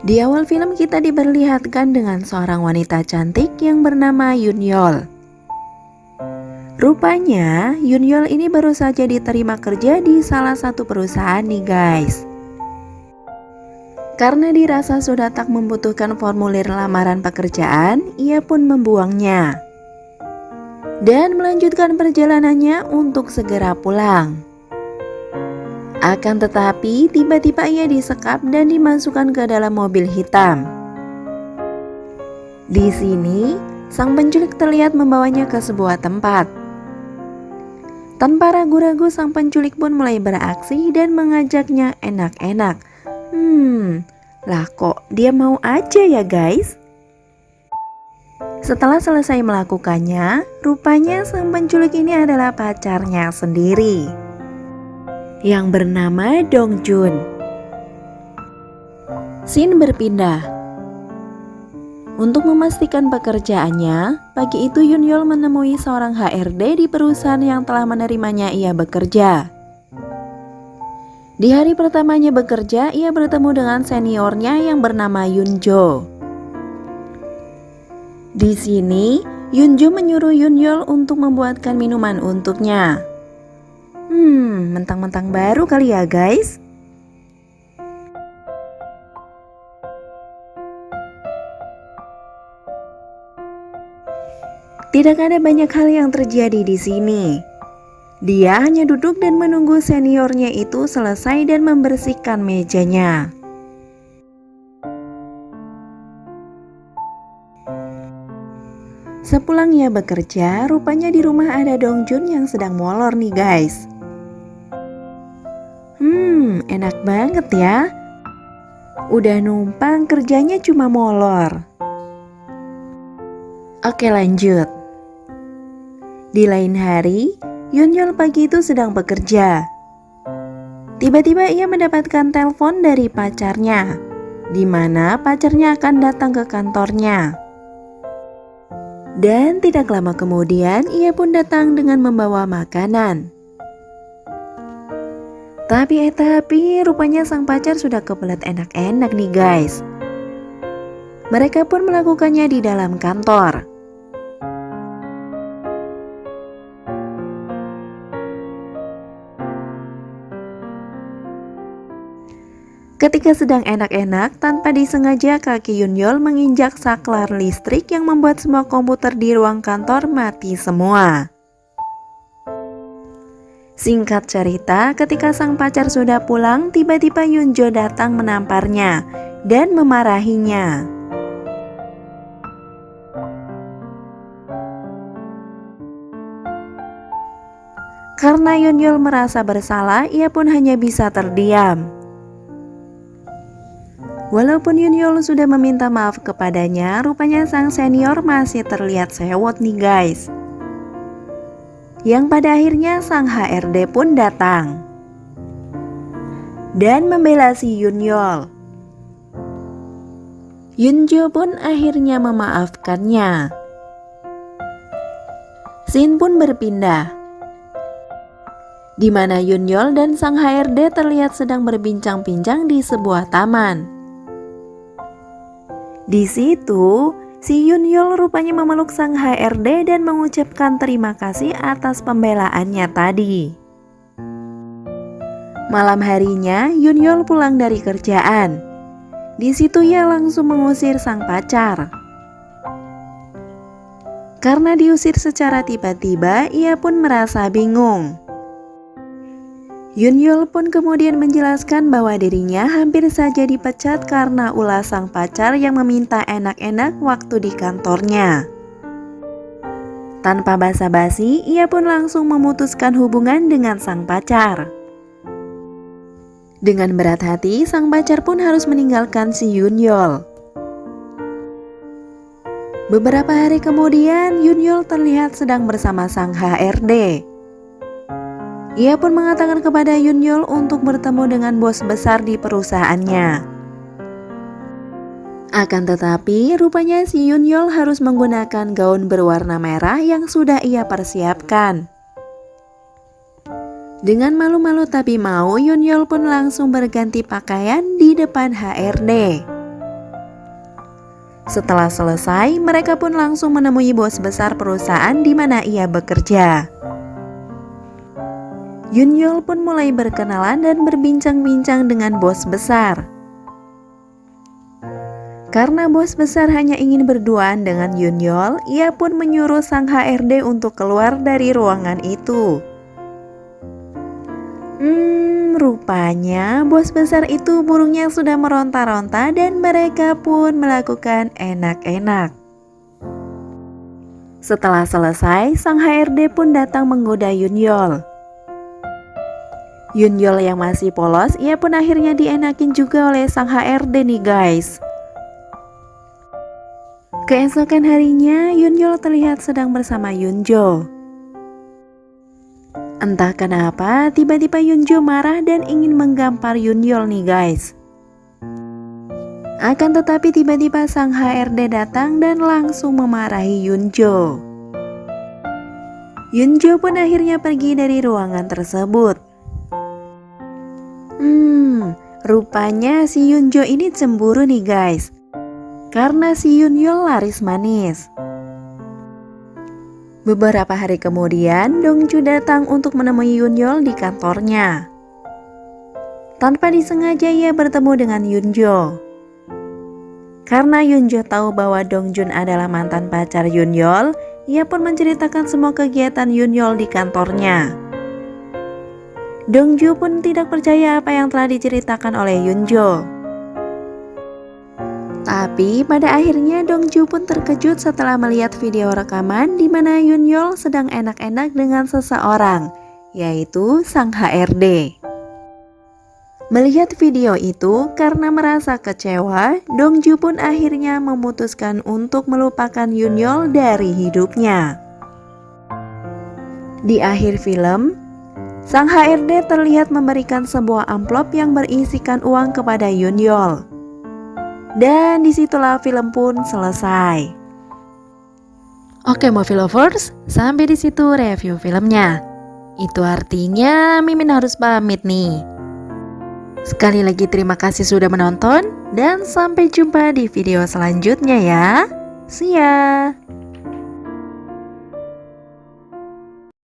Di awal film kita diperlihatkan dengan seorang wanita cantik yang bernama Yunyol. Rupanya Yunyol ini baru saja diterima kerja di salah satu perusahaan nih guys. Karena dirasa sudah tak membutuhkan formulir lamaran pekerjaan, ia pun membuangnya dan melanjutkan perjalanannya untuk segera pulang. Akan tetapi tiba-tiba ia disekap dan dimasukkan ke dalam mobil hitam. Di sini sang penculik terlihat membawanya ke sebuah tempat. Tanpa ragu-ragu sang penculik pun mulai beraksi dan mengajaknya enak-enak. Lah kok dia mau aja ya guys? Setelah selesai melakukannya, rupanya sang penculik ini adalah pacarnya sendiri yang bernama Dongjun. Scene berpindah. Untuk memastikan pekerjaannya, pagi itu Yunyol menemui seorang HRD di perusahaan yang telah menerimanya ia bekerja. Di hari pertamanya bekerja, ia bertemu dengan seniornya yang bernama Yunjo. Di sini, Yunjo menyuruh Yunyol untuk membuatkan minuman untuknya. Mentang-mentang baru kali ya guys. Tidak ada banyak hal yang terjadi di sini. Dia hanya duduk dan menunggu seniornya itu selesai dan membersihkan mejanya. Sepulang ia bekerja, rupanya di rumah ada Dongjun yang sedang molor nih guys. Enak banget ya. Udah numpang kerjanya cuma molor. Oke lanjut. Di lain hari, Yunyol pagi itu sedang bekerja. Tiba-tiba ia mendapatkan telepon dari pacarnya, di mana pacarnya akan datang ke kantornya. Dan tidak lama kemudian ia pun datang dengan membawa makanan. Tapi rupanya sang pacar sudah kebelet enak-enak nih guys. Mereka pun melakukannya di dalam kantor. Ketika sedang enak-enak, tanpa disengaja kaki Yunyol menginjak saklar listrik yang membuat semua komputer di ruang kantor mati semua. Singkat cerita, ketika sang pacar sudah pulang, tiba-tiba Yunjo datang menamparnya dan memarahinya. Karena Yunyol merasa bersalah, ia pun hanya bisa terdiam. Walaupun Yunyol sudah meminta maaf kepadanya, rupanya sang senior masih terlihat sewot nih guys. Yang pada akhirnya sang HRD pun datang dan membela si Yunyol. Yunjo pun akhirnya memaafkannya. Scene pun berpindah, di mana Yunyol dan sang HRD terlihat sedang berbincang-bincang di sebuah taman. Di situ, si Yunyol rupanya memeluk sang HRD dan mengucapkan terima kasih atas pembelaannya tadi. Malam harinya, Yunyol pulang dari kerjaan. Di situ ia langsung mengusir sang pacar. Karena diusir secara tiba-tiba, ia pun merasa bingung. Yunyol pun kemudian menjelaskan bahwa dirinya hampir saja dipecat karena ulah sang pacar yang meminta enak-enak waktu di kantornya. Tanpa basa-basi, ia pun langsung memutuskan hubungan dengan sang pacar. Dengan berat hati, sang pacar pun harus meninggalkan si Yunyol. Beberapa hari kemudian, Yunyol terlihat sedang bersama sang HRD. Ia pun mengatakan kepada Yunyol untuk bertemu dengan bos besar di perusahaannya. Akan tetapi, rupanya si Yunyol harus menggunakan gaun berwarna merah yang sudah ia persiapkan. Dengan malu-malu tapi mau, Yunyol pun langsung berganti pakaian di depan HRD. Setelah selesai, mereka pun langsung menemui bos besar perusahaan di mana ia bekerja. Yunyol pun mulai berkenalan dan berbincang-bincang dengan bos besar. Karena bos besar hanya ingin berduaan dengan Yunyol, ia pun menyuruh sang HRD untuk keluar dari ruangan itu. Rupanya bos besar itu burungnya sudah meronta-ronta dan mereka pun melakukan enak-enak. Setelah selesai, sang HRD pun datang menggoda Yunyol. Yunyol yang masih polos, ia pun akhirnya dienakin juga oleh sang HRD nih guys. Keesokan harinya, Yunyol terlihat sedang bersama Yunjo. Entah kenapa, tiba-tiba Yunjo marah dan ingin menggampar Yunyol nih guys. Akan tetapi tiba-tiba sang HRD datang dan langsung memarahi Yunjo. Yunjo pun akhirnya pergi dari ruangan tersebut. Rupanya si Yunjo ini cemburu nih guys. Karena si Yunyol laris manis. Beberapa hari kemudian, Dongju datang untuk menemui Yunyol di kantornya. Tanpa disengaja ia bertemu dengan Yunjo. Karena Yunjo tahu bahwa Dongjun adalah mantan pacar Yunyol, ia pun menceritakan semua kegiatan Yunyol di kantornya. Dongju pun tidak percaya apa yang telah diceritakan oleh Yunjo. Tapi pada akhirnya Dongju pun terkejut setelah melihat video rekaman di mana Yunyol sedang enak-enak dengan seseorang, yaitu sang HRD. Melihat video itu, karena merasa kecewa, Dongju pun akhirnya memutuskan untuk melupakan Yunyol dari hidupnya. Di akhir film, sang HRD terlihat memberikan sebuah amplop yang berisikan uang kepada Yunyol. Dan disitulah film pun selesai. Oke movie lovers, sampai di situ review filmnya. Itu artinya Mimin harus pamit nih. Sekali lagi terima kasih sudah menonton dan sampai jumpa di video selanjutnya ya. See ya.